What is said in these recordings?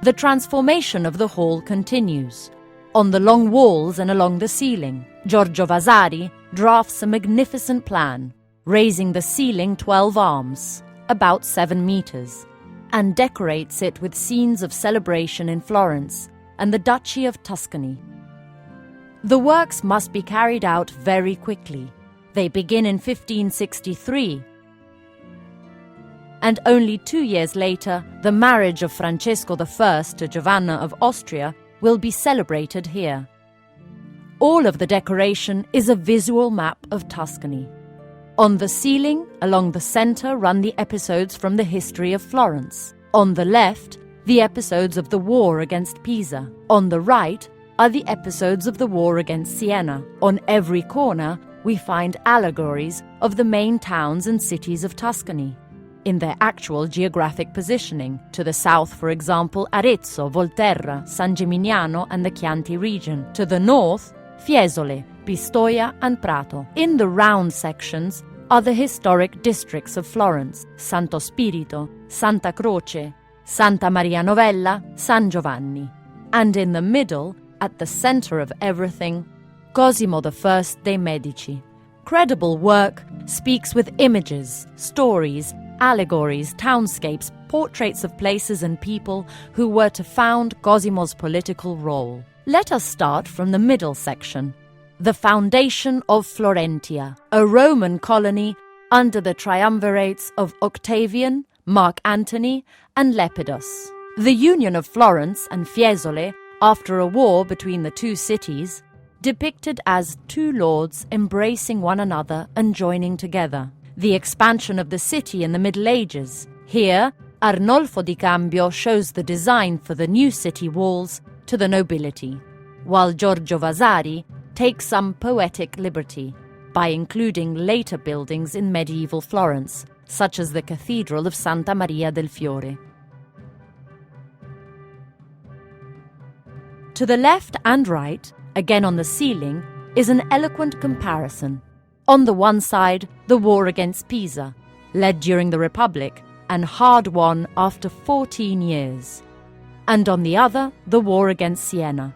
The transformation of the hall continues. On the long walls and along the ceiling, Giorgio Vasari drafts a magnificent plan, raising the ceiling 12 arms, about 7 meters, and decorates it with scenes of celebration in Florence and the Duchy of Tuscany. The works must be carried out very quickly. They begin in 1563, and only 2 years later, the marriage of Francesco I to Giovanna of Austria will be celebrated here. All of the decoration is a visual map of Tuscany. On the ceiling, along the center, run the episodes from the history of Florence. On the left, the episodes of the war against Pisa. On the right are the episodes of the war against Siena. On every corner, we find allegories of the main towns and cities of Tuscany, in their actual geographic positioning. To the south, for example, Arezzo, Volterra, San Gimignano and the Chianti region. To the north, Fiesole, Pistoia and Prato. In the round sections are the historic districts of Florence: Santo Spirito, Santa Croce, Santa Maria Novella, San Giovanni. And in the middle, at the center of everything, Cosimo I dei Medici. Credible work speaks with images, stories, allegories, townscapes, portraits of places and people who were to found Cosimo's political role. Let us start from the middle section. The foundation of Florentia, a Roman colony under the triumvirates of Octavian, Mark Antony, and Lepidus. The union of Florence and Fiesole, after a war between the two cities, depicted as two lords embracing one another and joining together. The expansion of the city in the Middle Ages. Here, Arnolfo di Cambio shows the design for the new city walls to the nobility, while Giorgio Vasari takes some poetic liberty by including later buildings in medieval Florence, such as the Cathedral of Santa Maria del Fiore. To the left and right, again on the ceiling, is an eloquent comparison. On the one side, the war against Pisa, led during the Republic and hard won after 14 years. And on the other, the war against Siena,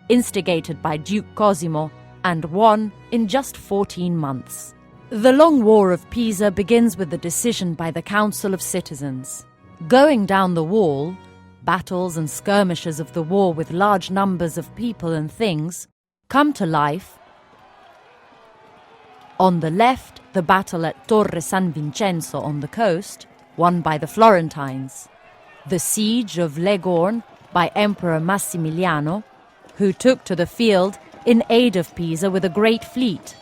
instigated by Duke Cosimo and won in just 14 months. The long war of Pisa begins with the decision by the Council of Citizens. Going down the wall, battles and skirmishes of the war with large numbers of people and things come to life. On the left, the battle at Torre San Vincenzo on the coast, won by the Florentines. The siege of Leghorn by Emperor Massimiliano, who took to the field in aid of Pisa with a great fleet.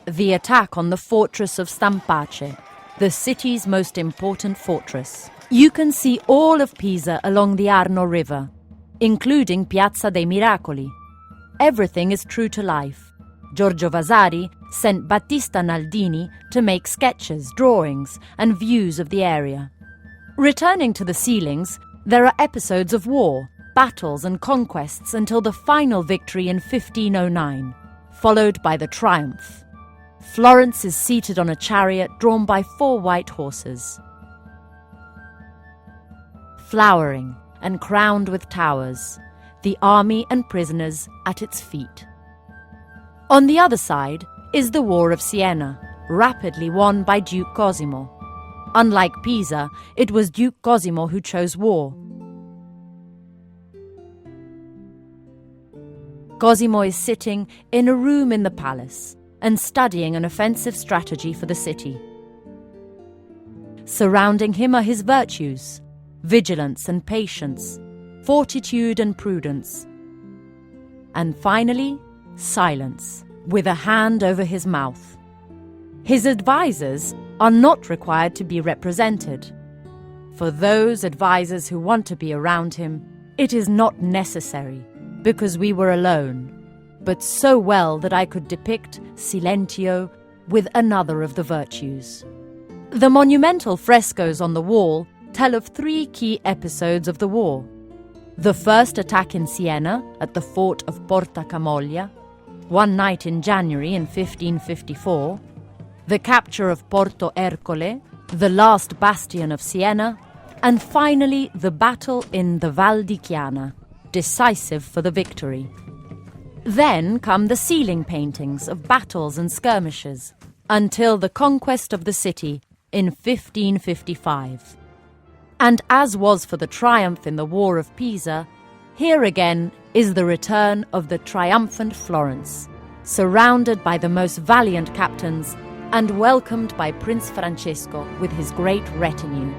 The attack on the fortress of Stampace, the city's most important fortress. You can see all of Pisa along the Arno River, including Piazza dei Miracoli. Everything is true to life. Giorgio Vasari sent Battista Naldini to make sketches, drawings, and views of the area. Returning to the ceilings, there are episodes of war, battles and conquests until the final victory in 1509, followed by the triumph. Florence is seated on a chariot drawn by 4 white horses, flowering and crowned with towers, the army and prisoners at its feet. On the other side is the War of Siena, rapidly won by Duke Cosimo. Unlike Pisa, it was Duke Cosimo who chose war. Cosimo is sitting in a room in the palace and studying an offensive strategy for the city. Surrounding him are his virtues: vigilance and patience, fortitude and prudence, and finally, silence, with a hand over his mouth. His advisors are not required to be represented. For those advisors who want to be around him, it is not necessary, because we were alone, but so well that I could depict silentio with another of the virtues. The monumental frescoes on the wall tell of 3 key episodes of the war. The first attack in Siena, at the fort of Porta Camoglia, one night in January in 1554, the capture of Porto Ercole, the last bastion of Siena, And finally, the battle in the Val di Chiana, decisive for the victory. Then come the ceiling paintings of battles and skirmishes, until the conquest of the city in 1555. And as was for the triumph in the War of Pisa, here again is the return of the triumphant Florence, surrounded by the most valiant captains and welcomed by Prince Francesco with his great retinue.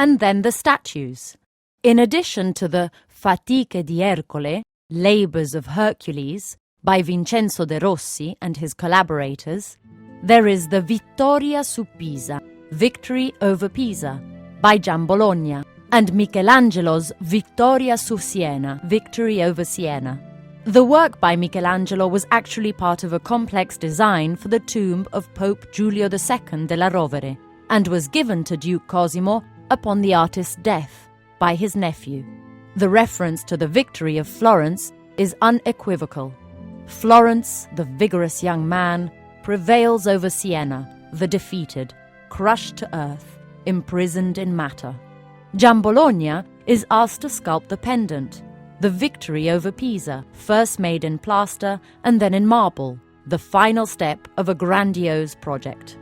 And then the statues. In addition to the Fatiche di Ercole, Labours of Hercules, by Vincenzo de Rossi and his collaborators, there is the Vittoria su Pisa, Victory over Pisa, by Giambologna, and Michelangelo's Vittoria su Siena, Victory over Siena. The work by Michelangelo was actually part of a complex design for the tomb of Pope Giulio II della Rovere, and was given to Duke Cosimo upon the artist's death by his nephew. The reference to the victory of Florence is unequivocal. Florence, the vigorous young man, prevails over Siena, the defeated, crushed to earth, imprisoned in matter. Giambologna is asked to sculpt the pendant, the victory over Pisa, first made in plaster and then in marble, the final step of a grandiose project.